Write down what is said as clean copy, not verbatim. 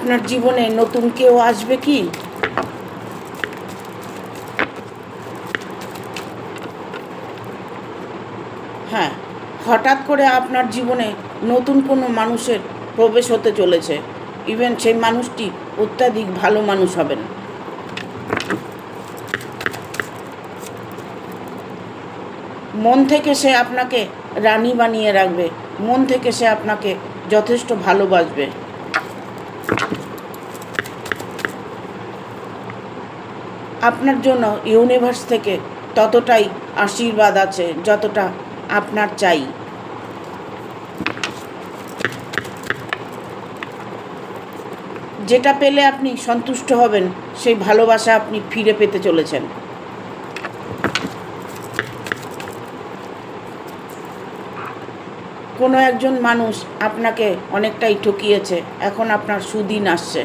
আপনার জীবনে নতুন কেউ আসবে কি? হ্যাঁ, হঠাৎ করে আপনার জীবনে নতুন কোনো মানুষের প্রবেশ হতে চলেছে। ইভেন সেই মানুষটি অত্যাধিক ভালো মানুষ হবেন। মন থেকে সে আপনাকে রানী বানিয়ে রাখবে, মন থেকে সে আপনাকে যথেষ্ট ভালোবাসবে। আপনার জন্য ইউনিভার্স থেকে ততটাই আশীর্বাদ আছে যতটা আপনার চাই। যেটা পেলে আপনি সন্তুষ্ট হবেন, সেই ভালোবাসা আপনি ফিরে পেতে চলেছেন। কোনো একজন মানুষ আপনাকে অনেকটাই ঠকিয়েছে, এখন আপনার সুদিন আসছে।